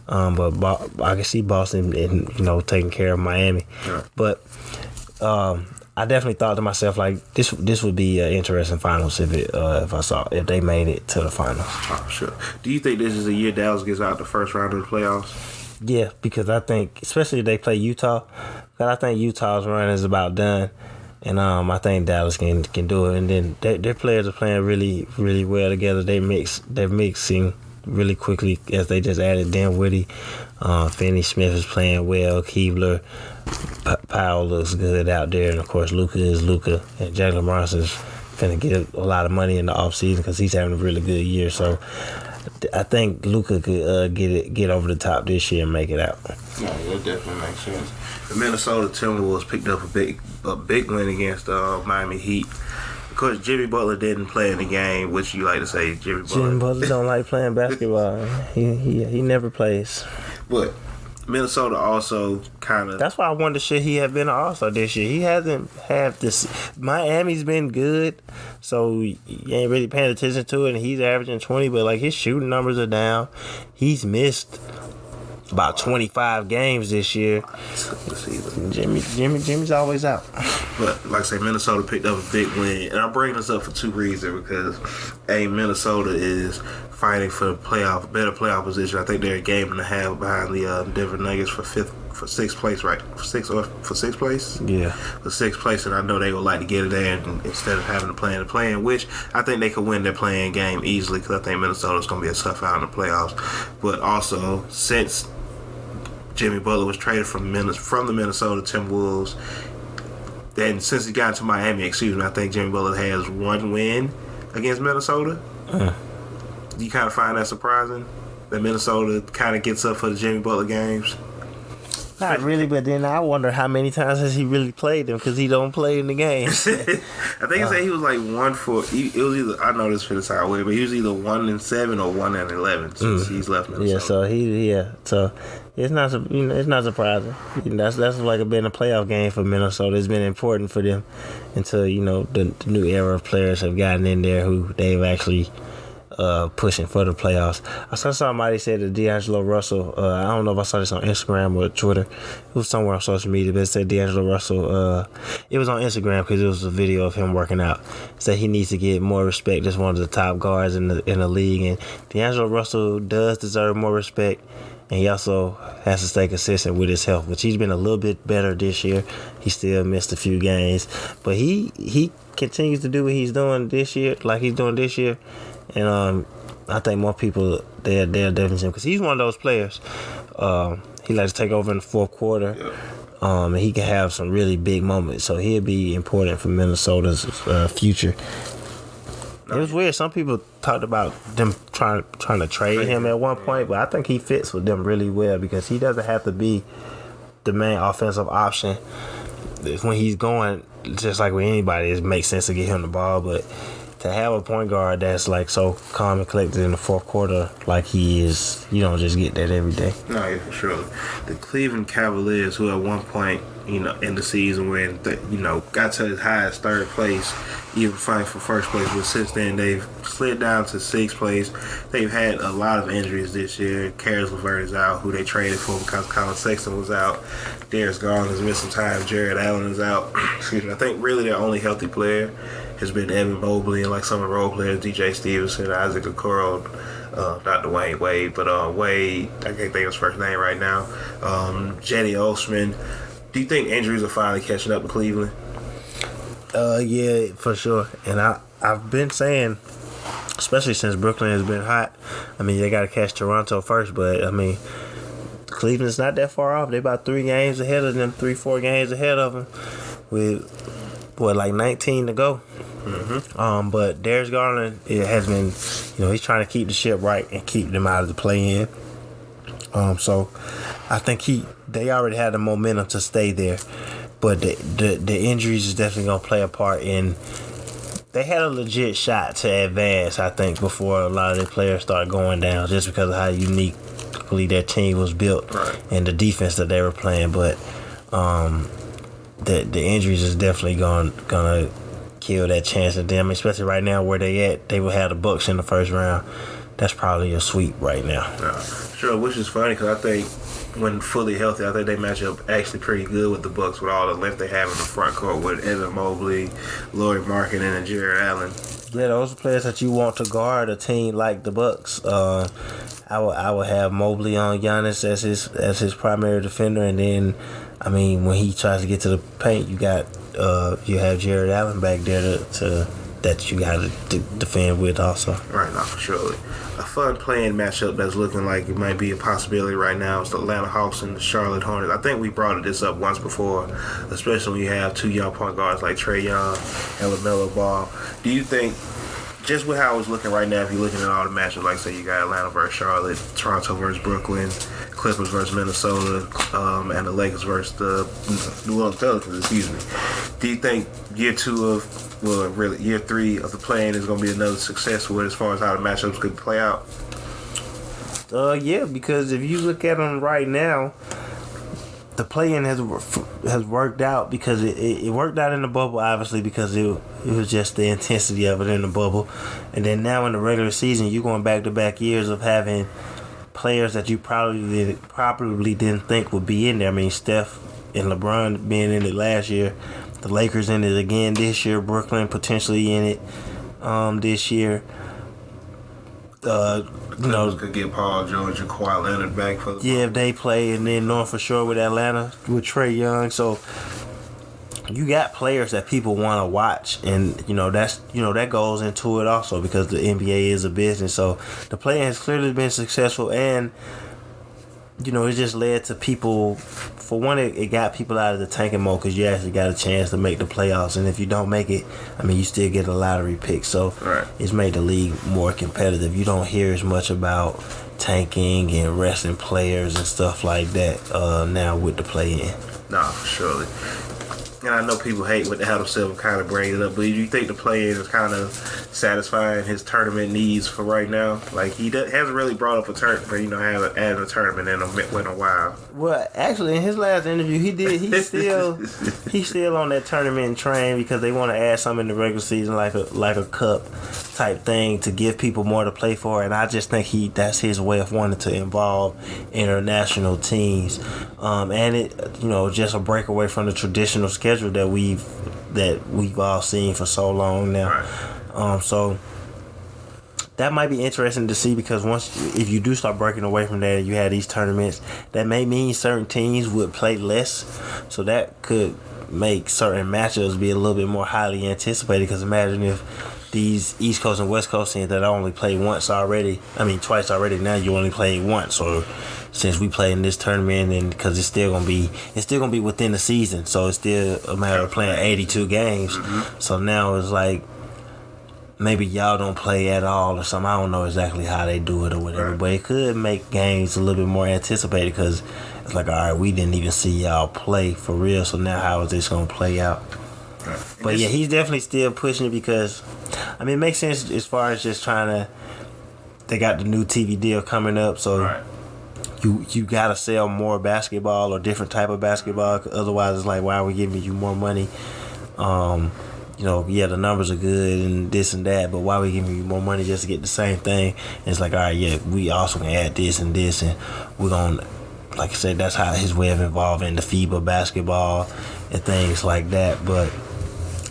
Speaker 2: But I can see Boston, taking care of Miami. Yeah. But I definitely thought to myself, like, this would be an interesting finals if they made it to the finals.
Speaker 1: Oh, sure. Do you think this is the year Dallas gets out the first round of the playoffs?
Speaker 2: Yeah, because I think, especially if they play Utah, because I think Utah's run is about done, and I think Dallas can do it. And then their players are playing really, really well together. They're mixing really quickly as they just added Dinwiddie. Finney Smith is playing well. Keebler, Powell looks good out there, and of course Luka is Luka, and Jalen Brunson's finna get a lot of money in the offseason because he's having a really good year. So I think Luka could get over the top this year and make it out.
Speaker 1: Yeah, that definitely makes sense. The Minnesota Timberwolves picked up a big win against Miami Heat. Of course, Jimmy Butler didn't play in the game, which you like to say Jimmy
Speaker 2: Butler don't like playing basketball. He never plays.
Speaker 1: But Minnesota also kind of...
Speaker 2: That's why I wonder should he have been an All-Star this year. He hasn't had this... Miami's been good, so you ain't really paying attention to it, and he's averaging 20, but like his shooting numbers are down. He's missed about 25 games this year. Jimmy's always out.
Speaker 1: But like I say, Minnesota picked up a big win, and I bring this up for 2 reasons. Because Minnesota is fighting for better playoff position. I think they're a game and a half behind the Denver Nuggets for 6th place, right? For sixth place.
Speaker 2: Yeah,
Speaker 1: for 6th place, and I know they would like to get it there instead of having to play in the play-in, which I think they could win their play-in game easily because I think Minnesota's going to be a tough out in the playoffs. But also, since Jimmy Butler was traded from the Minnesota Timberwolves, and since he got into Miami, I think Jimmy Butler has 1 win against Minnesota. Do you kind of find that surprising that Minnesota kind of gets up for the Jimmy Butler games?
Speaker 2: Not really, but then I wonder how many times has he really played them because he don't play in the game.
Speaker 1: I think he said he was like 1 for. It was either, I know this for the time way, but he was either 1-7 or 1-11 since he's left Minnesota.
Speaker 2: Yeah, so it's not it's not surprising. That's like been a playoff game for Minnesota. It's been important for them until the new era of players have gotten in there who they've actually. Pushing for the playoffs. I saw somebody say that D'Angelo Russell, I don't know if I saw this on Instagram or Twitter, it was somewhere on social media, but it said D'Angelo Russell, it was on Instagram because it was a video of him working out, said he needs to get more respect as one of the top guards in the league, and D'Angelo Russell does deserve more respect, and he also has to stay consistent with his health, which he's been a little bit better this year. He still missed a few games, but he continues to do what he's doing this year, and I think more people they're definitely him because he's one of those players. He likes to take over in the fourth quarter, and he can have some really big moments. So he'll be important for Minnesota's future. It was weird. Some people talked about them trying to trade him at one point, but I think he fits with them really well because he doesn't have to be the main offensive option. When he's going, just like with anybody, it makes sense to get him the ball, but to have a point guard that's like so calm and collected in the fourth quarter like he is, you don't just get that every day.
Speaker 1: No, yeah, for sure. The Cleveland Cavaliers, who at one point, in the season when got to as high as third place, even fighting for first place, but since then they've slid down to sixth place. They've had a lot of injuries this year. Karis LeVert is out, who they traded for because Colin Sexton was out. Darius Garland has missed some time. Jared Allen is out. Excuse me. I think really their only healthy player has been Evan Mobley, and like some of the role players, DJ Stevenson, Isaac Okoro, not Dwayne Wade, but Wade, I can't think of his first name right now. Jetty Osman. Do you think injuries are finally catching up to Cleveland?
Speaker 2: Yeah, for sure. And I've been saying, especially since Brooklyn has been hot, I mean, they got to catch Toronto first, but I mean, Cleveland's not that far off. They're about 3 games ahead of them, 3-4 games ahead of them with, like 19 to go. Mm-hmm. But Darius Garland, it has been, he's trying to keep the ship right and keep them out of the play-in. So I think they already had the momentum to stay there. But the injuries is definitely going to play a part in. They had a legit shot to advance, I think, before a lot of their players started going down, just because of how uniquely their team was built and the defense that they were playing. But the injuries is definitely gonna kill that chance of them, especially right now where they at. They will have the Bucks in the first round. That's probably a sweep right now.
Speaker 1: Sure, which is funny because I think when fully healthy, I think they match up actually pretty good with the Bucks with all the length they have in the front court with Evan Mobley, Lauri Markkanen, and Jared Allen.
Speaker 2: Yeah, those are players that you want to guard a team like the Bucks. I would have Mobley on Giannis as his primary defender, and then I mean when he tries to get to the paint, you have Jared Allen back there that you got to defend with also.
Speaker 1: Right now, for sure. A fun playing matchup that's looking like it might be a possibility right now is the Atlanta Hawks and the Charlotte Hornets. I think we brought this up once before, especially when you have 2 young point guards like Trae Young and LaMelo Ball. Do you think, just with how it's looking right now, if you're looking at all the matchups, like say you got Atlanta versus Charlotte, Toronto versus Brooklyn, Clippers versus Minnesota, and the Lakers versus the New Orleans Pelicans, excuse me. Do you think year 3 of the play-in is going to be another successful as far as how the matchups could play out?
Speaker 2: Yeah, because if you look at them right now, the play-in has worked out because it worked out in the bubble, obviously, because it was just the intensity of it in the bubble. And then now in the regular season, you're going back-to-back years of having players that you probably didn't think would be in there. I mean, Steph and LeBron being in it last year, the Lakers in it again this year, Brooklyn potentially in it this year.
Speaker 1: Could get Paul George and Kawhi Leonard back for the
Speaker 2: if they play, and then North for sure with Atlanta with Trae Young. So you got players that people want to watch, and that goes into it also because the NBA is a business. So the play has clearly been successful, and it just led to people. For one, it got people out of the tanking mode because you actually got a chance to make the playoffs, and if you don't make it, I mean, you still get a lottery pick. So It's made the league more competitive. You don't hear as much about tanking and resting players and stuff like that now with the play-in.
Speaker 1: No, surely. And I know people hate when Adam Silver kind of bring it up, but do you think the play-in is kind of satisfying his tournament needs for right now? Like, he hasn't really brought up a tournament, adding a tournament in a while.
Speaker 2: Well, actually, in his last interview, he's still on that tournament train because they want to add something in the regular season, like a cup type thing to give people more to play for. And I just think that's his way of wanting to involve international teams, and it just a breakaway from the traditional schedule that we've all seen for so long now. So that might be interesting to see because if you do start breaking away from that and you have these tournaments, that may mean certain teams would play less. So that could make certain matchups be a little bit more highly anticipated because imagine if these East Coast and West Coast teams that only played twice already, now you only played once. Or since we played in this tournament, and because it's still gonna be within the season, so it's still a matter of playing 82 games. Mm-hmm. So now it's like maybe y'all don't play at all or something. I don't know exactly how they do it or whatever, but it could make games a little bit more anticipated because it's like, all right, we didn't even see y'all play for real, so now how is this gonna play out? But yeah, he's definitely still pushing it because, I mean, it makes sense as far as just trying to. They got the new TV deal coming up, so
Speaker 1: Right.
Speaker 2: you gotta sell more basketball or different type of basketball. Otherwise, it's like, why are we giving you more money? Yeah, the numbers are good and this and that, but why are we giving you more money just to get the same thing? And it's like, all right, yeah, we also can add this and this, and we're gonna, like I said, that's how his way of involving the FIBA basketball and things like that. But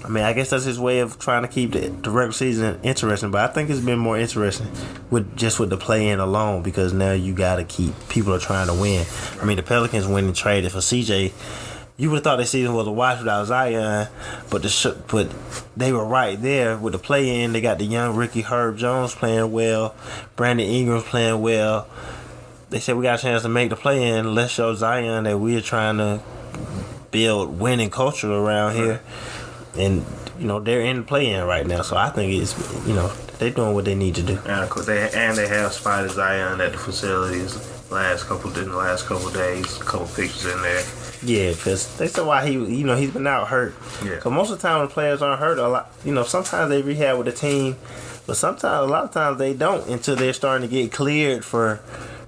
Speaker 2: I mean, I guess that's his way of trying to keep the regular season interesting. But I think it's been more interesting with the play-in alone, because now you got to keep, people are trying to win. I mean, the Pelicans went and traded for CJ. You would have thought their season was a wash without Zion, but they were right there with the play-in. They got the young Ricky Herb Jones playing well, Brandon Ingram's playing well. They said we got a chance to make the play-in. Let's show Zion that we're trying to build winning culture around here. And, they're in the play-in right now. So I think it's, they're doing what they need to do.
Speaker 1: Yeah, they have spotted Zion at the facilities in the last couple days. A couple pictures in there.
Speaker 2: Yeah, because they said why he's been out hurt.
Speaker 1: Yeah.
Speaker 2: So most of the time when players aren't hurt, a lot, sometimes they rehab with the team, but a lot of times they don't until they're starting to get cleared for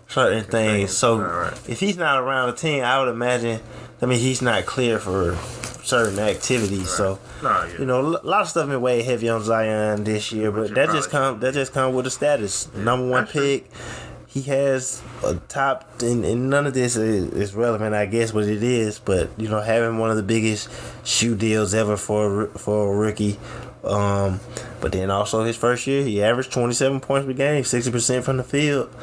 Speaker 2: certain things. So if he's not around the team, I would imagine, he's not clear for certain activities. Right. So a lot of stuff been way heavy on Zion this year, but that just come with the status. Yeah, number one pick. He has a top, and none of this is relevant, I guess, but it is. But having one of the biggest shoe deals ever for a rookie. But then also his first year, he averaged 27 points per game, 60% from the field.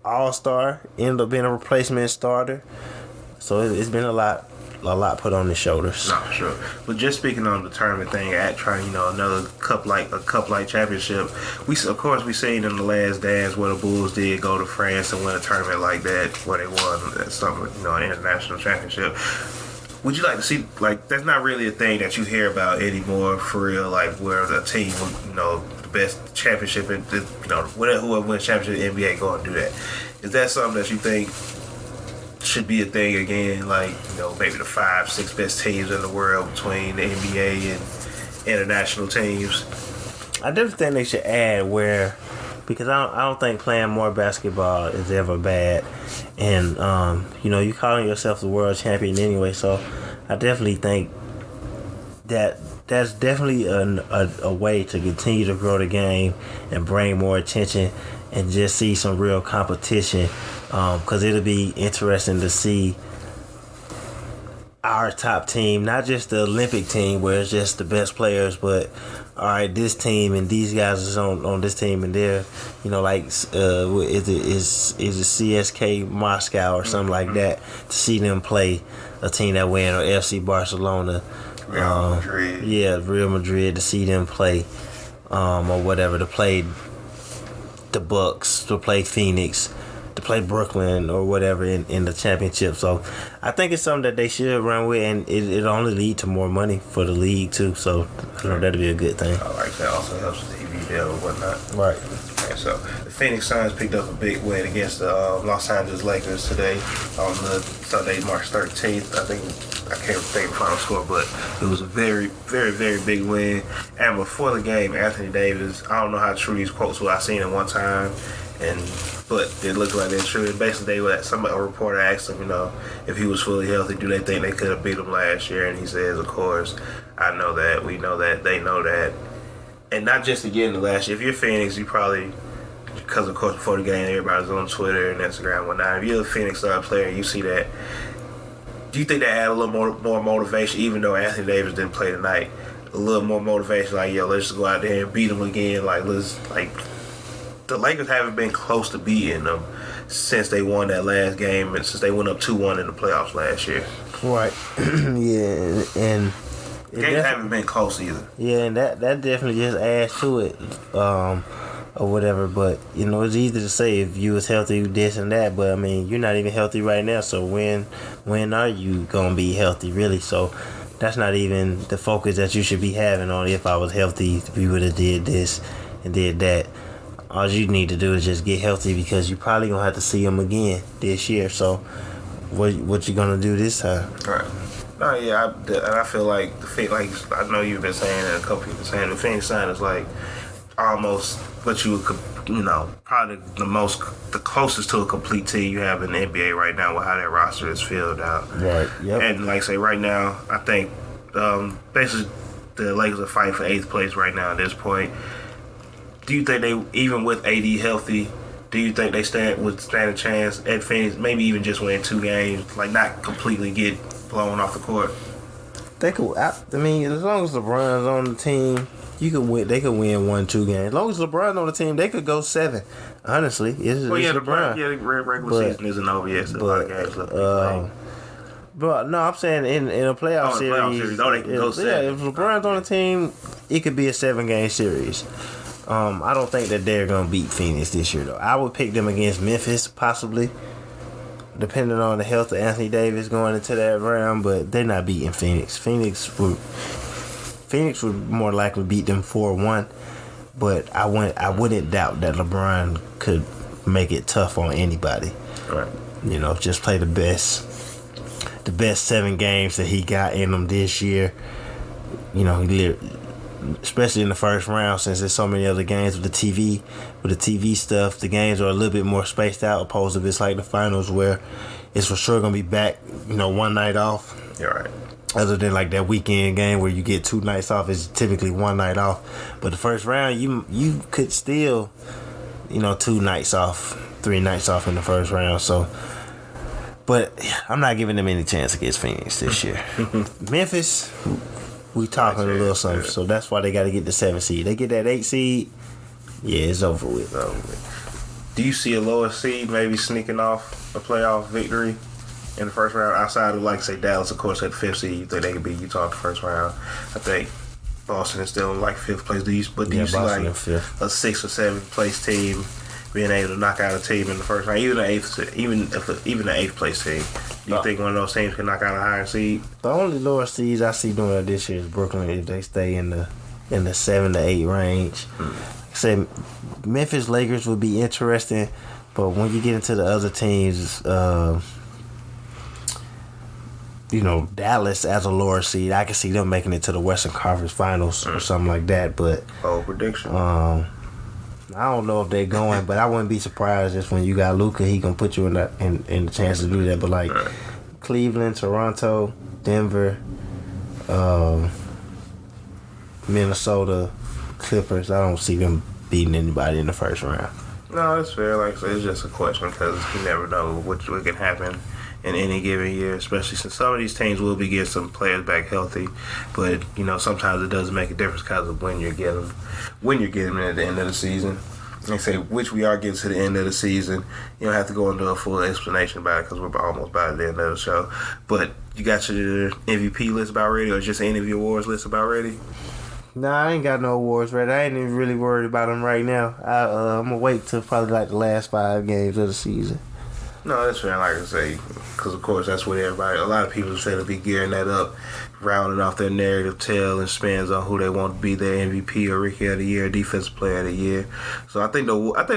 Speaker 2: All-star, ended up being a replacement starter. So it's been a lot put on his shoulders.
Speaker 1: No, sure. But just speaking on the tournament thing, at trying, another cup like championship, we seen in the Last Dance where the Bulls did go to France and win a tournament like that, where they won something, an international championship. Would you like to see, that's not really a thing that you hear about anymore, for real, where the team, the best championship, whoever wins championship in the NBA go and do that. Is that something that you think should be a thing again, maybe the 5-6 best teams in the world between the NBA and international teams?
Speaker 2: I definitely think they should add because I don't think playing more basketball is ever bad, and you calling yourself the world champion anyway, so I definitely think that that's definitely a way to continue to grow the game and bring more attention and just see some real competition. Because it'll be interesting to see our top team, not just the Olympic team where it's just the best players, but all right, this team and these guys is on this team and they're, is it CSK Moscow or something like that, to see them play a team that win, or FC Barcelona,
Speaker 1: Real Madrid.
Speaker 2: Yeah, Real Madrid, to see them play, or whatever, to play the Bucks, to play Phoenix, to play Brooklyn or whatever in the championship. So I think it's something that they should run with, and it'll only lead to more money for the league too. So that'll be a good thing.
Speaker 1: I like that. Also helps with the TV deal and whatnot.
Speaker 2: Right.
Speaker 1: Okay, so the Phoenix Suns picked up a big win against the Los Angeles Lakers today on the Sunday, March 13th. I can't think of the final score, but it was a very, very, very big win. And before the game, Anthony Davis, I don't know how true these quotes were. I seen it one time, but it looked like they're true. And basically, a reporter asked him, if he was fully healthy, do they think they could have beat him last year? And he says, of course, I know that, we know that, they know that. And not just to get into last year. If you're Phoenix, you probably, because of course before the game, everybody's on Twitter and Instagram and whatnot. If you're a Phoenix star player and you see that, do you think that add a little more motivation, even though Anthony Davis didn't play tonight? A little more motivation, let's just go out there and beat them again. The Lakers haven't been close to beating them since they won that last game and since they went up 2-1 in the playoffs last year.
Speaker 2: Right. Yeah, and
Speaker 1: games haven't been close either.
Speaker 2: Yeah, and that definitely just adds to it, or whatever. But it's easy to say if you was healthy, this and that. But I mean, you're not even healthy right now. So when are you gonna be healthy, really? So that's not even the focus that you should be having on. If I was healthy, we would have did this and did that. All you need to do is just get healthy, because you probably gonna have to see them again this year. So what you gonna do this time?
Speaker 1: Right. No, yeah, and I feel like like I know you've been saying it, a couple people saying the Phoenix Sun is like almost what you would, probably the closest to a complete team you have in the NBA right now with how that roster is filled out.
Speaker 2: Right. Yep.
Speaker 1: And like I say, right now, I think basically the Lakers are fighting for 8th place right now at this point. Do you think they, even with AD healthy, do you think they would stand a chance at Phoenix, maybe even just win 2 games, like not completely get blown off the court?
Speaker 2: They could. I mean, as long as LeBron's on the team, you could win. They could win 1-2 games. As long as LeBron's on the team, they could go 7. Honestly, it's LeBron.
Speaker 1: The regular season isn't over yet, so a lot of games left to be played.
Speaker 2: But no, I'm saying in a playoff series.
Speaker 1: They can go 7.
Speaker 2: Yeah, if LeBron's on the team, it could be a 7-game series. I don't think that they're gonna beat Phoenix this year though. I would pick them against Memphis possibly, depending on the health of Anthony Davis going into that round. But they're not beating Phoenix. Phoenix would more likely beat them 4-1. But I wouldn't doubt that LeBron could make it tough on anybody.
Speaker 1: Right.
Speaker 2: Just play the best 7 games that he got in them this year. Especially in the first round, since there's so many other games with the TV stuff, the games are a little bit more spaced out, opposed to it's like the finals where it's for sure gonna be back, one night off.
Speaker 1: You're right.
Speaker 2: Other than like that weekend game where you get 2 nights off, it's typically 1 night off. But the first round, you could still, 2 nights off, 3 nights off in the first round. So, but I'm not giving them any chance against Phoenix this year. Memphis. We talking a little something, so that's why they got to get the 7 seed. They get that 8 seed, yeah, it's over with.
Speaker 1: Do you see a lower seed maybe sneaking off a playoff victory in the first round outside of, like, say, Dallas, of course, at the 5th seed? You think they could beat Utah in the first round? I think Boston is still in, like, 5th place. Do you see, like, a 6th or 7th place team being able to knock out a team in the first round, even an 8th place team? Do you think one of those teams can knock out a higher seed?
Speaker 2: The only lower seeds I see doing that this year is Brooklyn if they stay in the 7 to 8 range. I said Memphis Lakers would be interesting, but when you get into the other teams, Dallas as a lower seed, I can see them making it to the Western Conference Finals or something like that. But
Speaker 1: prediction.
Speaker 2: I don't know if they're going, but I wouldn't be surprised just when you got Luka, he gonna put you in the chance to do that. But like Cleveland, Toronto, Denver, Minnesota, Clippers, I don't see them beating anybody in the first round.
Speaker 1: No, that's fair. Like I said, it's just a question because you never know what can happen in any given year, especially since some of these teams will be getting some players back healthy. But sometimes it doesn't make a difference because of when you're getting them at the end of the season. Like I say, which we are getting to the end of the season. You don't have to go into a full explanation about it because we're almost by the end of the show. But you got your MVP list about ready, or just any of your awards list about ready?
Speaker 2: Nah, I ain't got no awards ready. I ain't even really worried about them right now. I'm gonna wait till probably like the last 5 games of the season.
Speaker 1: No, that's fair. Like I say, because of course that's what a lot of people say to be gearing that up, rounding off their narrative tale and spins on who they want to be their MVP or Rookie of the Year, Defensive Player of the Year. So I think the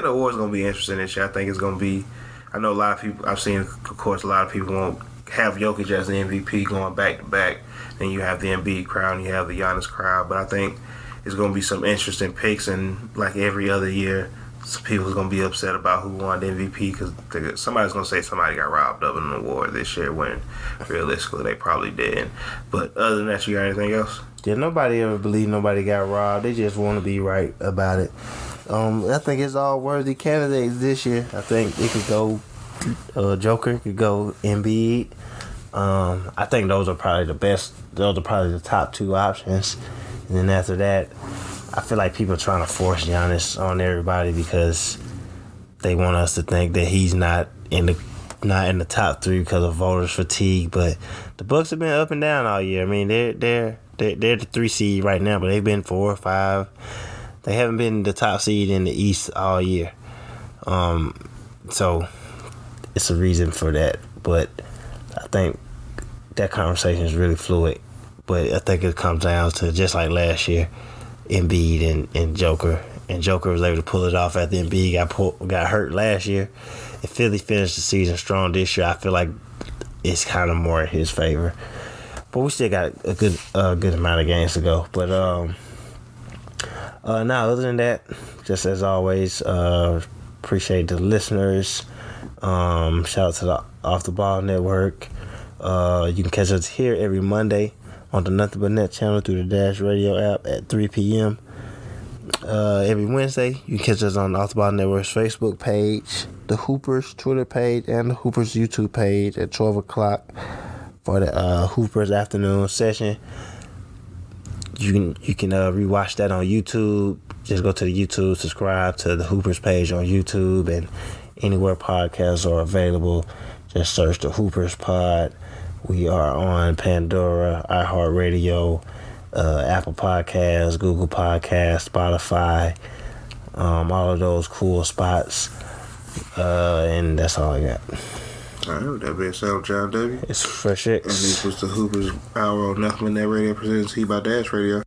Speaker 1: award's gonna be interesting this year. I think it's gonna be. I know a lot of people. I've seen, of course, a lot of people won't have Jokic as the MVP going back to back. Then you have the Embiid crowd, you have the Giannis crowd. But I think it's gonna be some interesting picks, and like every other year, some people's gonna be upset about who won the MVP because somebody's gonna say somebody got robbed of an award this year when realistically they probably did. But other than that, you got anything else?
Speaker 2: Yeah, nobody ever believed nobody got robbed. They just want to be right about it. I think it's all worthy candidates this year. I think it could go Joker, it could go Embiid. I think those are probably the best. Those are probably the top 2 options. And then after that, I feel like people are trying to force Giannis on everybody because they want us to think that he's not in the top 3 because of voters fatigue. But the Bucks have been up and down all year. I mean, they're the 3 seed right now, but they've been 4 or 5. They haven't been the top seed in the East all year. So it's a reason for that. But I think that conversation is really fluid. But I think it comes down to just like last year, Embiid and Joker. And Joker was able to pull it off after Embiid got hurt last year. If Philly finished the season strong this year, I feel like it's kind of more in his favor. But we still got a good amount of games to go. But now other than that, just as always, appreciate the listeners. Shout out to the Off the Ball Network. You can catch us here every Monday on the Nothing But Net channel through the Dash Radio app at 3 p.m. Every Wednesday, you can catch us on the Off the Ball Network's Facebook page, the Hoopers Twitter page, and the Hoopers YouTube page at 12 o'clock for the Hoopers afternoon session. You can rewatch that on YouTube. Just go to the YouTube, subscribe to the Hoopers page on YouTube, and anywhere podcasts are available, just search the Hoopers Pod. We are on Pandora, iHeartRadio, Apple Podcasts, Google Podcasts, Spotify, all of those cool spots. And that's all I got.
Speaker 1: All right, with that being said, John W.
Speaker 2: It's Fresh X.
Speaker 1: And this was the Hoopers Hour on Nothing But Net Radio, presented to you by Dash Radio.